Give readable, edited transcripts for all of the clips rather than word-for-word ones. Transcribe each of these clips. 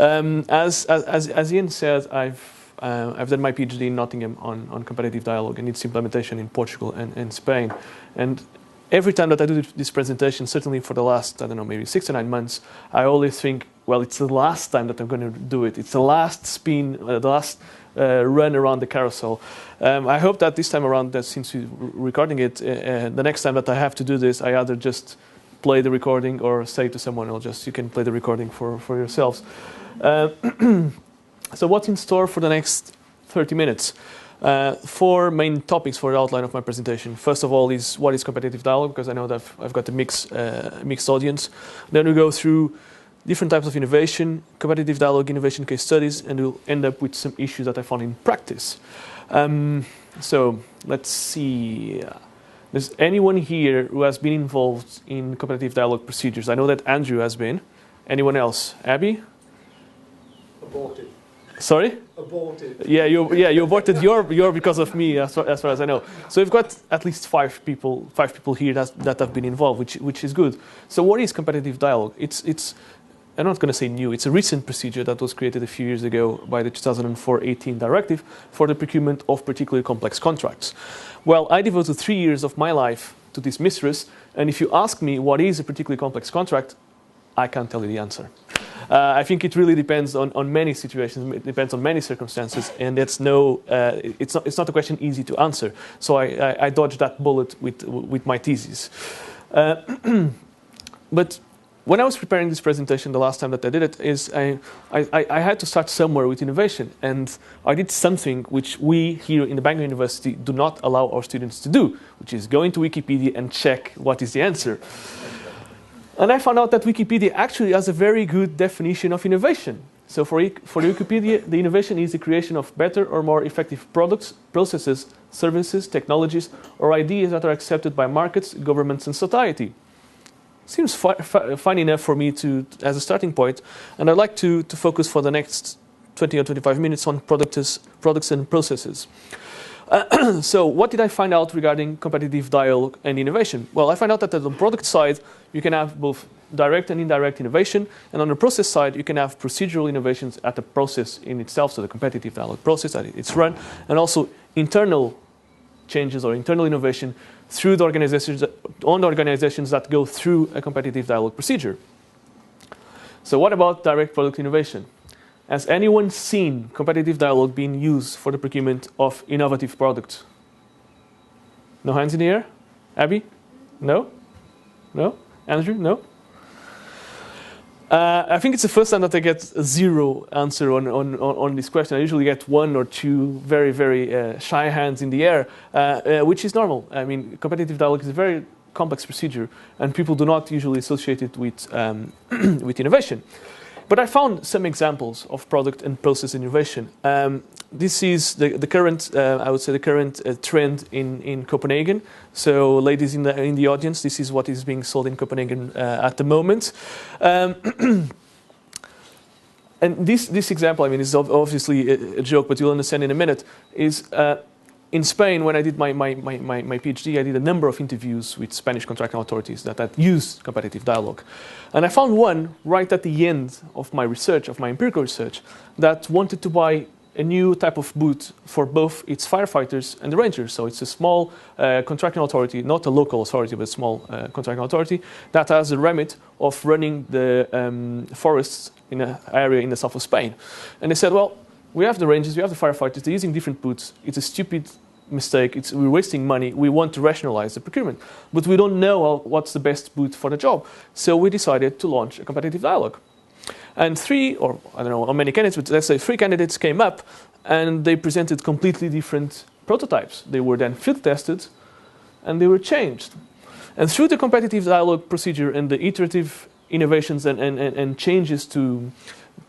As Ian said, I've done my PhD in Nottingham on competitive dialogue and its implementation in Portugal and Spain. And every time that I do this presentation, certainly for the last, I don't know, maybe 6 to 9 months, I always think, well, it's the last time that I'm going to do it. It's the last spin, the last run around the carousel. I hope that this time around, that since we're recording it, the next time that I have to do this, I either just play the recording or say to someone else, you can play the recording for yourselves. So what's in store for the next 30 minutes? 4 main topics for the outline of my presentation. First of all is what is competitive dialogue, because I know that I've got a mixed audience. Then we go through different types of innovation, competitive dialogue, innovation case studies, and we'll end up with some issues that I found in practice. So let's see. Does anyone here who has been involved in competitive dialogue procedures? I know that Andrew has been. Anyone else? Abby? Aborted. Sorry? Aborted. Yeah, you aborted your because of me, as far as I know. So we've got at least 5 people here that have been involved, which is good. So what is competitive dialogue? It's I'm not going to say new. It's a recent procedure that was created a few years ago by the 2004-18 directive for the procurement of particularly complex contracts. Well, I devoted 3 years of my life to this mistress, and if you ask me what is a particularly complex contract, I can't tell you the answer. I think it really depends on many situations. It depends on many circumstances, and it's not a question easy to answer. So I dodged that bullet with my thesis. But when I was preparing this presentation, the last time that I did it, I had to start somewhere with innovation, and I did something which we here in the Bangor University do not allow our students to do, which is go into Wikipedia and check what is the answer. And I found out that Wikipedia actually has a very good definition of innovation. So for Wikipedia, the innovation is the creation of better or more effective products, processes, services, technologies, or ideas that are accepted by markets, governments, and society. Seems fine enough for me as a starting point, and I'd like to focus for the next 20 or 25 minutes on products and processes. So what did I find out regarding competitive dialogue and innovation? Well, I found out that on the product side, you can have both direct and indirect innovation, and on the process side, you can have procedural innovations at the process in itself, so the competitive dialogue process that it's run, and also internal changes or internal innovation through the organizations that go through a competitive dialogue procedure. So what about direct product innovation? Has anyone seen competitive dialogue being used for the procurement of innovative products? No hands in the air? Abby? No? No? Andrew? No? I think it's the first time that I get a 0 answer on this question. I usually get 1 or 2 very, very shy hands in the air, which is normal. I mean, competitive dialogue is a very complex procedure, and people do not usually associate it with, with innovation. But I found some examples of product and process innovation. This is the current, I would say, the current trend in Copenhagen. So, ladies in the audience, this is what is being sold in Copenhagen at the moment. And this example, I mean, is obviously a joke, but you'll understand in a minute. Is in Spain, when I did my PhD, I did a number of interviews with Spanish contracting authorities that used competitive dialogue. And I found one right at the end of my research, of my empirical research, that wanted to buy a new type of boot for both its firefighters and the rangers. So it's a small contracting authority, not a local authority, but a small contracting authority that has the remit of running the forests in an area in the south of Spain. And they said, well, we have the rangers, we have the firefighters, they're using different boots. It's a stupid mistake, we're wasting money, we want to rationalize the procurement. But we don't know what's the best boot for the job. So we decided to launch a competitive dialogue. And 3, or I don't know how many candidates, but let's say 3 candidates came up and they presented completely different prototypes. They were then field tested and they were changed. And through the competitive dialogue procedure and the iterative innovations and changes to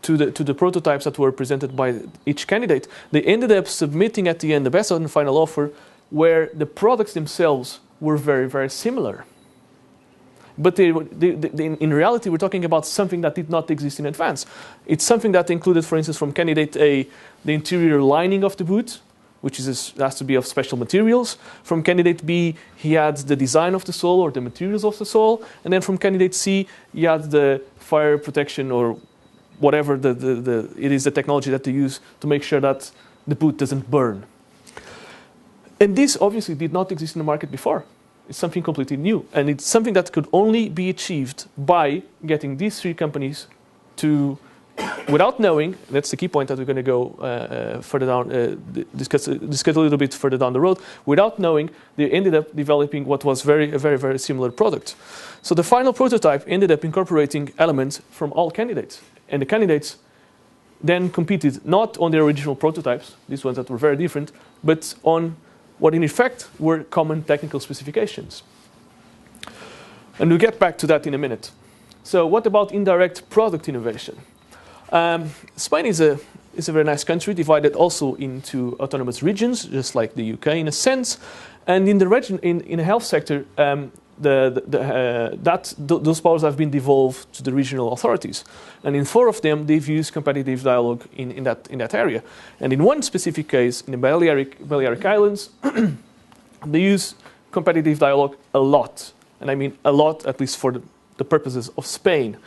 the prototypes that were presented by each candidate, they ended up submitting at the end the best and final offer where the products themselves were very, very similar. But in reality, we're talking about something that did not exist in advance. It's something that included, for instance, from candidate A, the interior lining of the boot, which has to be of special materials. From candidate B, he had the design of the sole or the materials of the sole. And then from candidate C, he had the fire protection or whatever it is the technology that they use to make sure that the boot doesn't burn. And this obviously did not exist in the market before. It's something completely new. And it's something that could only be achieved by getting these three companies to, without knowing, that's the key point that we're going to go further down, discuss a little bit further down the road, without knowing, they ended up developing what was a very, very similar product. So the final prototype ended up incorporating elements from all candidates. And the candidates then competed not on their original prototypes, these ones that were very different, but on what in effect were common technical specifications. And we'll get back to that in a minute. So what about indirect product innovation? Spain is a very nice country, divided also into autonomous regions, just like the UK in a sense. And in the region, in the health sector, those powers have been devolved to the regional authorities. And in 4 of them, they've used competitive dialogue in that area. And in one specific case, in the Balearic Islands, they use competitive dialogue a lot. And I mean a lot, at least for the purposes of Spain.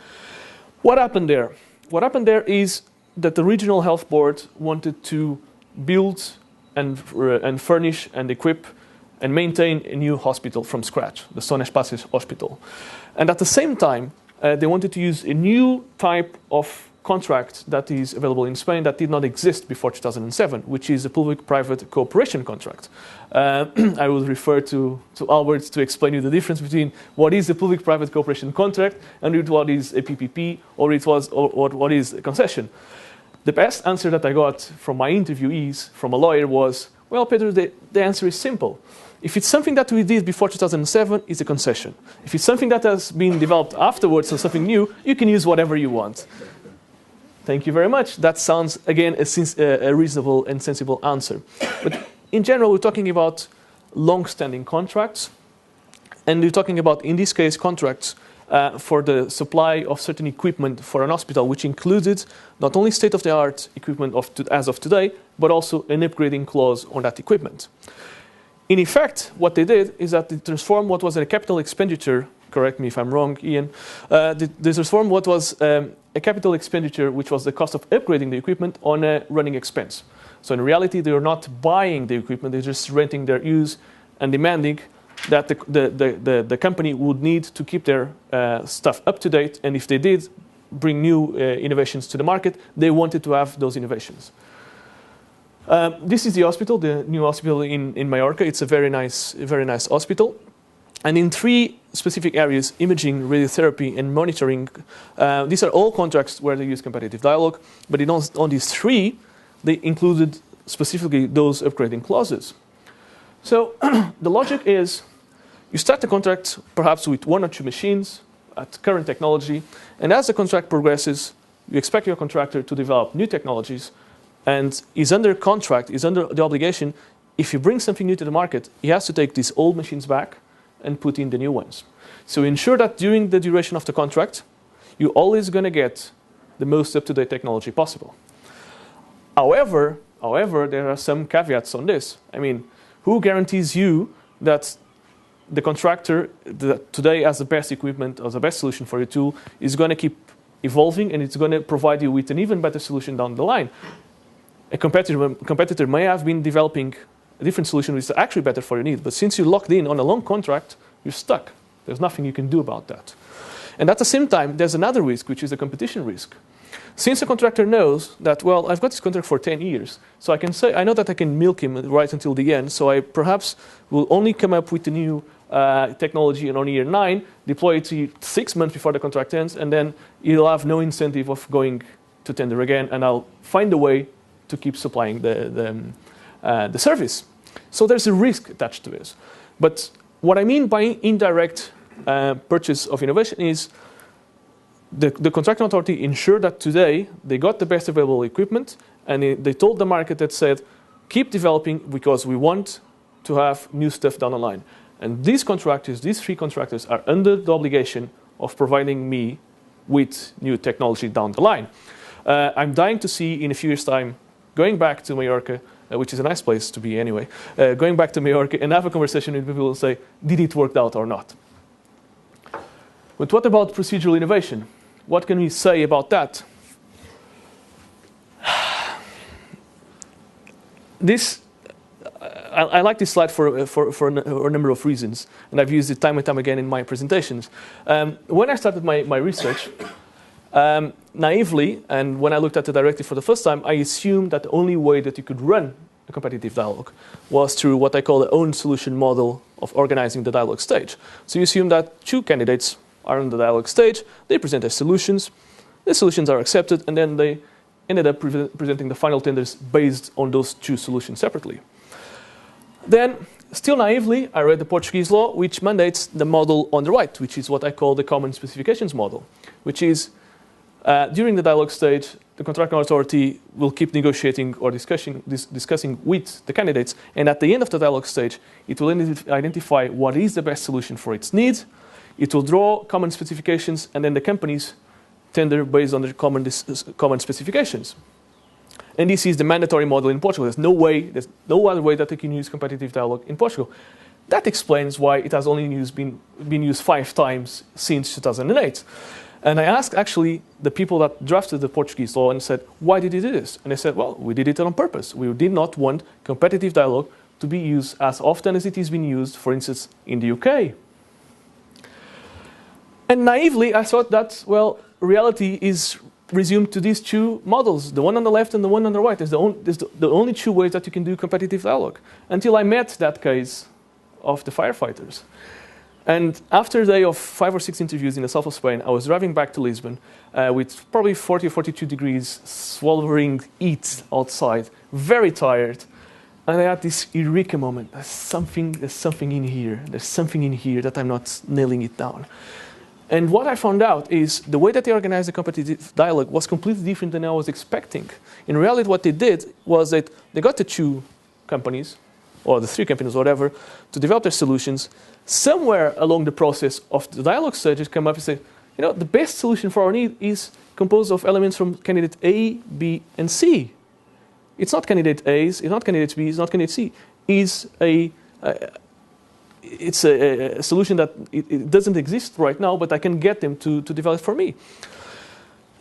What happened there? What happened there is that the regional health board wanted to build and furnish and equip and maintain a new hospital from scratch, the Son Espacios Hospital. And at the same time, they wanted to use a new type of contract that is available in Spain that did not exist before 2007, which is a public-private cooperation contract. I will refer to Albert to explain you the difference between what is a public-private cooperation contract and what is a PPP or what is a concession. The best answer that I got from my interviewees, from a lawyer, was, well, Pedro, the answer is simple. If it's something that we did before 2007, it's a concession. If it's something that has been developed afterwards or something new, you can use whatever you want. Thank you very much. That sounds, again, a reasonable and sensible answer. But in general, we're talking about long-standing contracts. And we're talking about, in this case, contracts for the supply of certain equipment for an hospital, which included not only state-of-the-art equipment as of today, but also an upgrading clause on that equipment. In effect, what they did is that they transformed what was a capital expenditure, correct me if I'm wrong, Ian, they transformed what was a capital expenditure, which was the cost of upgrading the equipment, on a running expense. So in reality, they are not buying the equipment, they're just renting their use and demanding that the company would need to keep their stuff up to date, and if they did bring new innovations to the market, they wanted to have those innovations. This is the hospital, the new hospital in Mallorca. It's a very nice hospital. And in 3 specific areas, imaging, radiotherapy, and monitoring, these are all contracts where they use competitive dialogue. But on these 3, they included specifically those upgrading clauses. So the logic is, you start the contract perhaps with 1 or 2 machines at current technology. And as the contract progresses, you expect your contractor to develop new technologies, and is under contract, is under the obligation, if you bring something new to the market, he has to take these old machines back and put in the new ones. So ensure that during the duration of the contract, you're always going to get the most up-to-date technology possible. However, there are some caveats on this. I mean, who guarantees you that the contractor that today has the best equipment or the best solution for your tool is going to keep evolving and it's going to provide you with an even better solution down the line? A competitor may have been developing a different solution which is actually better for your need, but since you're locked in on a long contract, you're stuck. There's nothing you can do about that. And at the same time, there's another risk, which is the competition risk. Since the contractor knows that, well, I've got this contract for 10 years, so I can say, I know that I can milk him right until the end, so I perhaps will only come up with the new technology on year 9, deploy it to 6 months before the contract ends, and then you'll have no incentive of going to tender again, and I'll find a way to keep supplying the service. So there's a risk attached to this. But what I mean by indirect purchase of innovation is the contracting authority ensured that today they got the best available equipment, and they told the market that said, keep developing because we want to have new stuff down the line. And these contractors, these 3 contractors, are under the obligation of providing me with new technology down the line. I'm dying to see in a few years' time going back to Mallorca, which is a nice place to be anyway, going back to Mallorca and have a conversation with people and say, did it work out or not? But what about procedural innovation? What can we say about that? this, I like this slide for a number of reasons, and I've used it time and time again in my presentations. When I started my research, naively, and when I looked at the directive for the first time, I assumed that the only way that you could run a competitive dialogue was through what I call the own solution model of organizing the dialogue stage. So you assume that two candidates are on the dialogue stage, they present their solutions, the solutions are accepted, and then they ended up presenting the final tenders based on those two solutions separately. Then, still naively, I read the Portuguese law, which mandates the model on the right, which is what I call the common specifications model, which is during the dialogue stage, the contracting authority will keep negotiating or discussing with the candidates, and at the end of the dialogue stage, it will identify what is the best solution for its needs. It will draw common specifications, and then the companies tender based on the common specifications. And this is the mandatory model in Portugal. There's no other way that they can use competitive dialogue in Portugal. That explains why it has only been used 5 times since 2008. And I asked actually the people that drafted the Portuguese law and said, why did you do this? And they said, well, we did it on purpose. We did not want competitive dialogue to be used as often as it is being used, for instance, in the UK. And naively, I thought that, well, reality is resumed to these two models, the one on the left and the one on the right. There's the only two ways that you can do competitive dialogue, until I met that case of the firefighters. And after a day of 5 or 6 interviews in the south of Spain, I was driving back to Lisbon with probably 40 or 42 degrees, sweltering heat outside, very tired. And I had this eureka moment. There's something in here. There's something in here that I'm not nailing it down. And what I found out is the way that they organized the competitive dialogue was completely different than I was expecting. In reality, what they did was that they got the 2 companies, or the 3 companies, whatever, to develop their solutions. Somewhere along the process of the dialogue stages, come up and say, you know, the best solution for our need is composed of elements from candidate A, B, and C. It's not candidate A's, it's not candidate B, it's not candidate C. It's a solution that it doesn't exist right now, but I can get them to develop for me.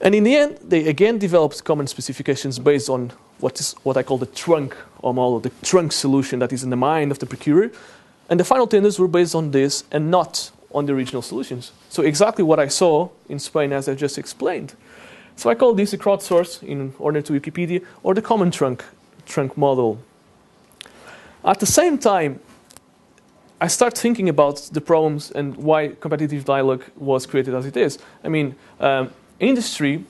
And in the end, they again developed common specifications based on what I call the trunk or model, the trunk solution that is in the mind of the procurer. And the final tenders were based on this and not on the original solutions. So exactly what I saw in Spain, as I just explained. So I call this a crowdsource in order to Wikipedia, or the common trunk model. At the same time, I start thinking about the problems and why competitive dialogue was created as it is. I mean, industry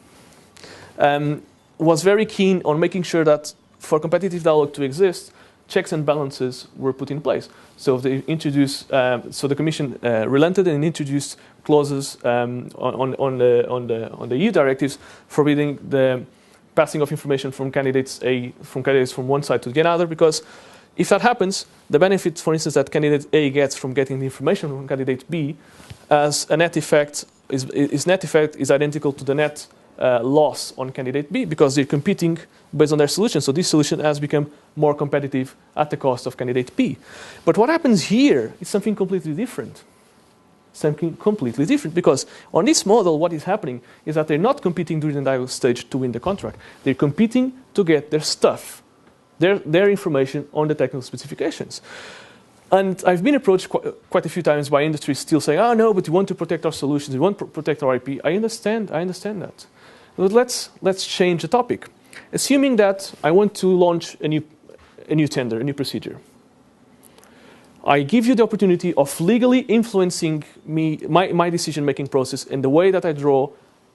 was very keen on making sure that for competitive dialogue to exist, checks and balances were put in place. So they introduced, so the Commission relented and introduced clauses on the EU directives forbidding the passing of information from candidates from one side to the other, because if that happens, the benefit, for instance, that candidate A gets from getting the information from candidate B, as a net effect, is identical to the net loss on candidate B, because they're competing based on their solution. So this solution has become more competitive at the cost of candidate B. But what happens here is something completely different. Something completely different, because on this model, what is happening is that they're not competing during the dialogue stage to win the contract. They're competing to get their stuff, their information on the technical specifications. And I've been approached quite a few times by industry still saying, oh no, but we want to protect our solutions, we want to protect our IP. I understand that. But let's change the topic. Assuming that I want to launch a new tender, a new procedure. I give you the opportunity of legally influencing my decision-making process in the way that I draw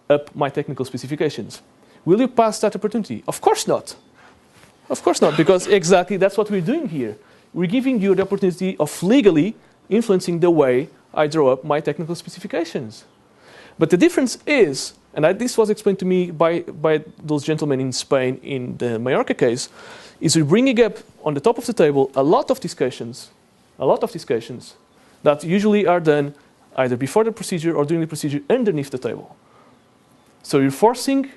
up my technical specifications. Will you pass that opportunity? Of course not. Of course not, because exactly that's what we're doing here. We're giving you the opportunity of legally influencing the way I draw up my technical specifications. But the difference is, and this was explained to me by those gentlemen in Spain in the Mallorca case, is we're bringing up on the top of the table a lot of discussions that usually are done either before the procedure or during the procedure underneath the table. So you're forcing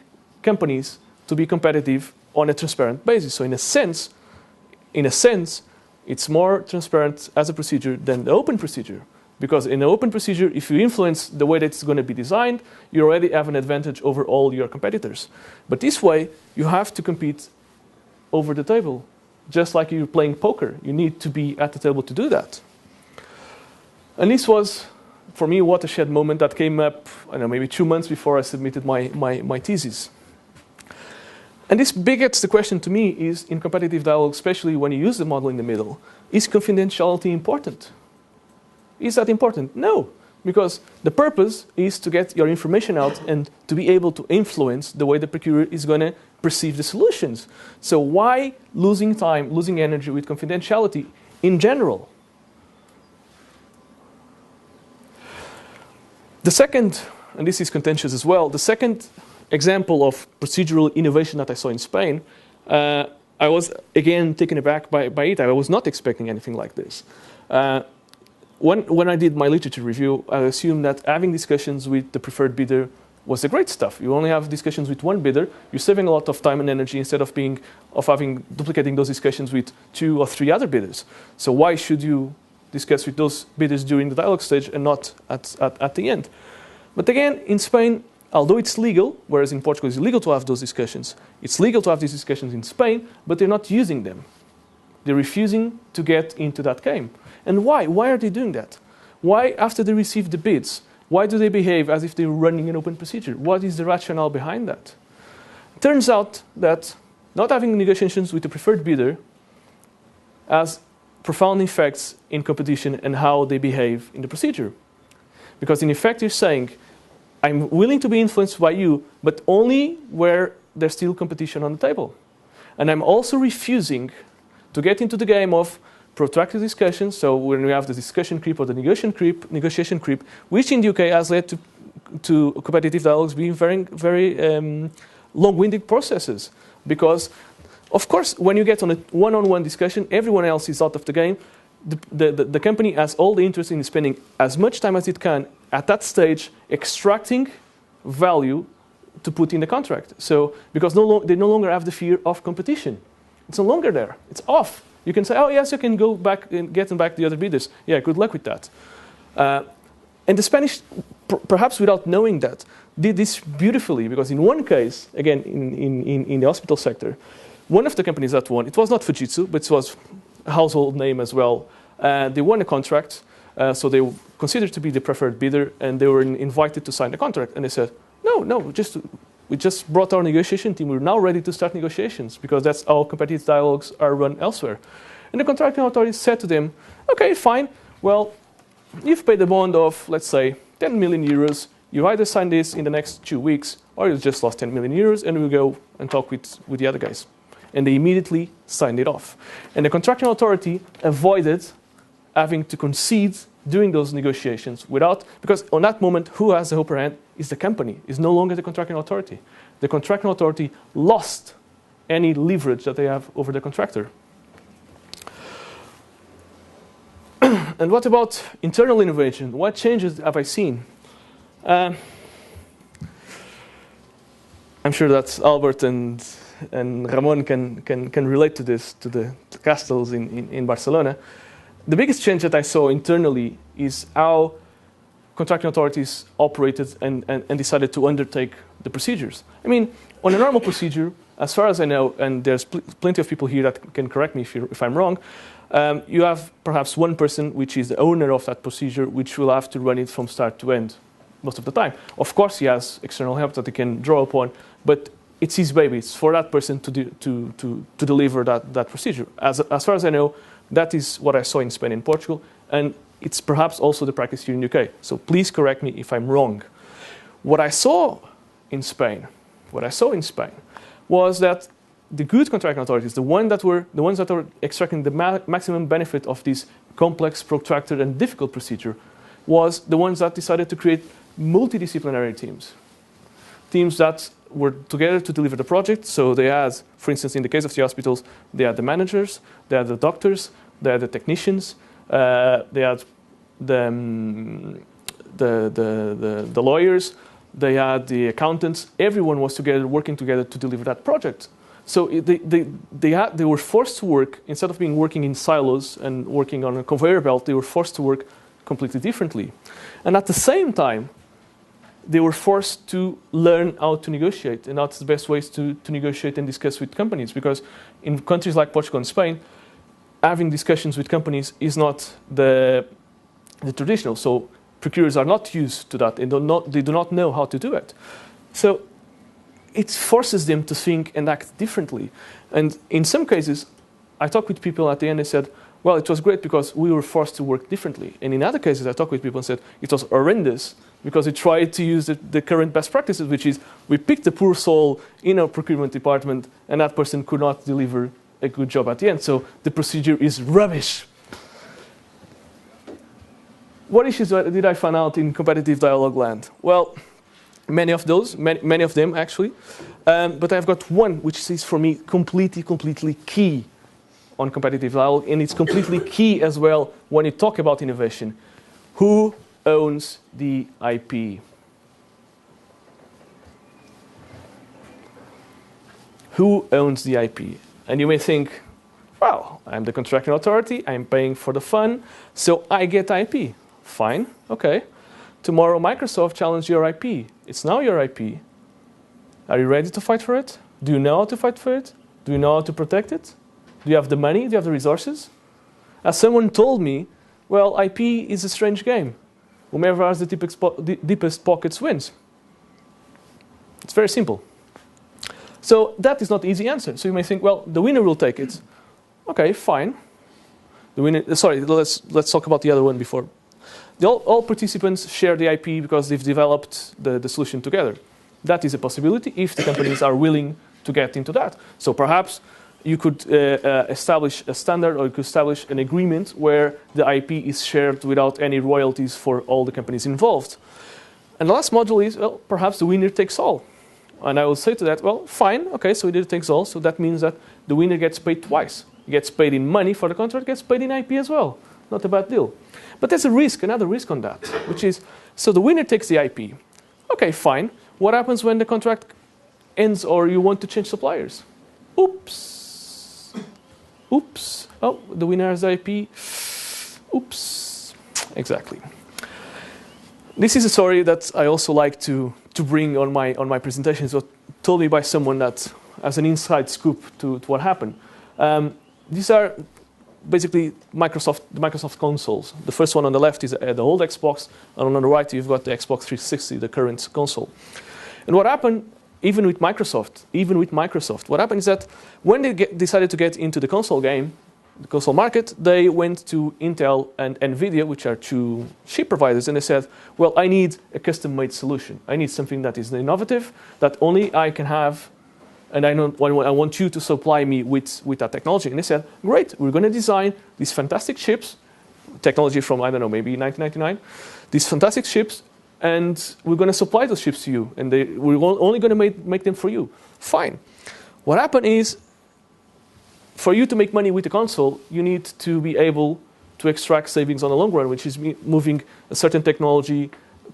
companies to be competitive on a transparent basis. So in a sense, it's more transparent as a procedure than the open procedure. Because in the open procedure, if you influence the way that it's going to be designed, you already have an advantage over all your competitors. But this way, you have to compete over the table. just like you're playing poker. You need to be at the table to do that. And this was, for me, a watershed moment that came up, I don't know, maybe 2 months before I submitted my thesis. And this begets the question to me is, in competitive dialogue, especially when you use the model in the middle, is confidentiality important? Is that important? No, because the purpose is to get your information out and to be able to influence the way the procurer is going to perceive the solutions. So why losing time, losing energy with confidentiality in general? The second, and this is contentious as well, the second example of procedural innovation that I saw in Spain, I was again taken aback by it. I was not expecting anything like this. When I did my literature review, I assumed that having discussions with the preferred bidder was the great stuff. You only have discussions with one bidder. You're saving a lot of time and energy instead of duplicating those discussions with 2 or 3 other bidders. So why should you discuss with those bidders during the dialogue stage and not at the end? But again, in Spain, although it's legal, whereas in Portugal it's illegal to have those discussions, it's legal to have these discussions in Spain, but they're not using them. They're refusing to get into that game. And why? Why are they doing that? Why, after they receive the bids, why do they behave as if they're running an open procedure? What is the rationale behind that? It turns out that not having negotiations with the preferred bidder has profound effects in competition and how they behave in the procedure. Because in effect, you're saying, I'm willing to be influenced by you, but only where there's still competition on the table. And I'm also refusing to get into the game of protracted discussions. So when we have the discussion creep or the negotiation creep, which in the UK has led to competitive dialogues being very long-winded processes. Because, of course, when you get on a one-on-one discussion, everyone else is out of the game. The company has all the interest in spending as much time as it can at that stage extracting value to put in the contract. So, because they no longer have the fear of competition. It's no longer there. It's off. You can say, oh, yes, you can go back and get them back the other bidders. Yeah, good luck with that. And the Spanish, perhaps without knowing that, did this beautifully, because in one case, again, in the hospital sector, one of the companies that won, it was not Fujitsu, but it was a household name as well. They won a contract, so they were considered to be the preferred bidder, and they were invited to sign the contract. And they said, no, we just brought our negotiation team. We're now ready to start negotiations, because that's how competitive dialogues are run elsewhere. And the contracting authority said to them, okay, fine. Well, you've paid a bond of, let's say, 10 million euros. You either sign this in the next 2 weeks, or you just lost 10 million euros, and we'll go and talk with the other guys. And they immediately signed it off. And the contracting authority avoided having to concede during those negotiations because on that moment, who has the upper hand is the company, is no longer the contracting authority. The contracting authority lost any leverage that they have over the contractor. And what about internal innovation? What changes have I seen? I'm sure that Albert and Ramon can relate to this, to the castles in Barcelona. The biggest change that I saw internally is how contracting authorities operated and decided to undertake the procedures. I mean, on a normal procedure, as far as I know, and there's plenty of people here that can correct me if I'm wrong, you have perhaps one person which is the owner of that procedure, which will have to run it from start to end most of the time. Of course, he has external help that he can draw upon, but it's his baby. It's for that person to deliver that procedure. As far as I know, that is what I saw in Spain and Portugal, and it's perhaps also the practice here in the UK. So please correct me if I'm wrong. What I saw in Spain was that the good contracting authorities, the ones that were extracting the maximum benefit of this complex, protracted, and difficult procedure, was the ones that decided to create multidisciplinary teams. Teams that were together to deliver the project. So they had, for instance, in the case of the hospitals, they had the managers, they had the doctors, they had the technicians, they had the lawyers, they had the accountants. Everyone was together, working together to deliver that project. So they were forced to work, instead of working in silos and working on a conveyor belt, they were forced to work completely differently. And at the same time, they were forced to learn how to negotiate, and that's the best ways to negotiate and discuss with companies. Because in countries like Portugal and Spain, having discussions with companies is not the traditional. So procurers are not used to that, and they do not know how to do it. So it forces them to think and act differently. And in some cases, I talked with people at the end, they said, well, it was great because we were forced to work differently. And in other cases, I talked with people and said, it was horrendous because we tried to use the current best practices, which is we picked a poor soul in our procurement department, and that person could not deliver a good job at the end. So the procedure is rubbish. What issues did I find out in competitive dialogue land? Well, many of them actually. But I've got one which is for me completely key on competitive dialogue, and it's completely key as well when you talk about innovation. Who owns the IP? Who owns the IP? And you may think, well, I'm the contracting authority, I'm paying for the fun, so I get IP. Fine, okay. Tomorrow Microsoft challenges your IP. It's now your IP. Are you ready to fight for it? Do you know how to fight for it? Do you know how to protect it? Do you have the money? Do you have the resources? As someone told me, well, IP is a strange game. Whomever has the deepest pockets wins. It's very simple. So that is not the easy answer. So you may think, well, the winner will take it. Okay, fine. The winner. Sorry, let's talk about the other one before. All participants share the IP because they've developed the solution together. That is a possibility if the companies are willing to get into that. So perhaps you could establish a standard, or you could establish an agreement where the IP is shared without any royalties for all the companies involved. And the last module is, well, perhaps the winner takes all. And I will say to that, well, fine, okay, so winner takes all. So that means that the winner gets paid twice. He gets paid in money for the contract, gets paid in IP as well. Not a bad deal. But there's a risk, another risk on that, which is, so the winner takes the IP. Okay, fine. What happens when the contract ends or you want to change suppliers? Oops. Oops. Oh, the winner has the IP. Oops. Exactly. This is a story that I also like to bring on my presentations. It was told me by someone that as an inside scoop to what happened. These are basically the Microsoft consoles. The first one on the left is the old Xbox, and on the right you've got the Xbox 360, the current console. And what happened, even with Microsoft, what happened is that when they decided to get into the console market, they went to Intel and NVIDIA, which are two chip providers, and they said, well, I need a custom-made solution. I need something that is innovative, that only I can have, and I want you to supply me with that technology. And they said, great, we're going to design these fantastic chips, technology from, I don't know, maybe 1999, these fantastic chips, and we're going to supply those chips to you, and we're only going to make them for you. Fine. What happened is, for you to make money with the console, you need to be able to extract savings on the long run, which is moving a certain technology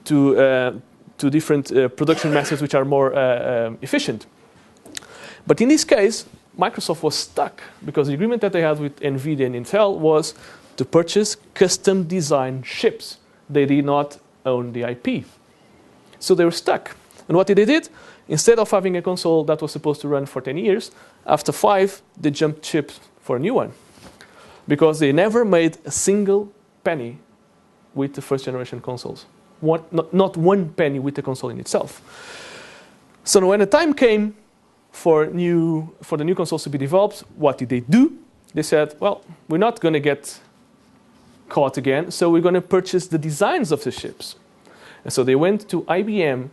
to different production methods which are more efficient. But in this case, Microsoft was stuck because the agreement that they had with NVIDIA and Intel was to purchase custom designed chips. They did not own the IP. So they were stuck. And what they did, instead of having a console that was supposed to run for 10 years, after 5, they jumped ship for a new one. Because they never made a single penny with the first generation consoles. Not one penny with the console in itself. So when the time came for the new consoles to be developed, what did they do? They said, well, we're not going to get caught again, so we're going to purchase the designs of the chips. And so they went to IBM,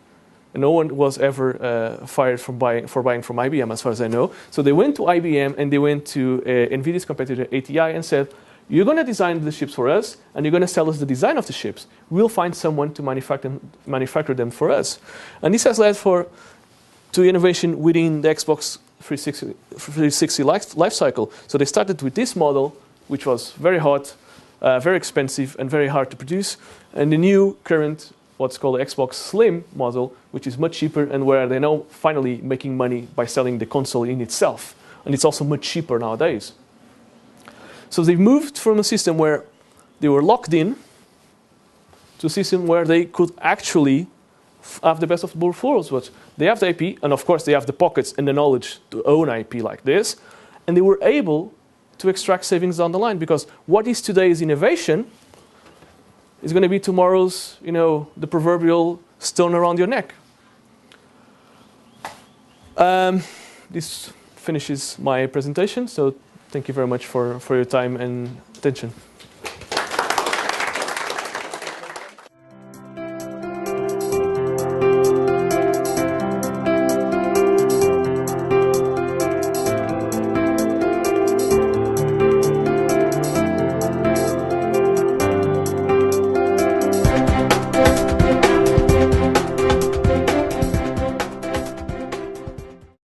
and no one was ever fired for buying from IBM, as far as I know. So they went to IBM, and they went to NVIDIA's competitor ATI and said, you're going to design the chips for us, and you're going to sell us the design of the chips. We'll find someone to manufacture them for us. And this has led to innovation within the Xbox 360 life cycle. So they started with this model, which was very hot, very expensive, and very hard to produce. And the new current, what's called the Xbox Slim model, which is much cheaper, and where they're now finally making money by selling the console in itself. And it's also much cheaper nowadays. So they've moved from a system where they were locked in to a system where they could actually have the best of both worlds. But they have the IP, and of course they have the pockets and the knowledge to own IP like this, and they were able to extract savings down the line, because what is today's innovation is going to be tomorrow's, the proverbial stone around your neck. This finishes my presentation, so thank you very much for your time and attention.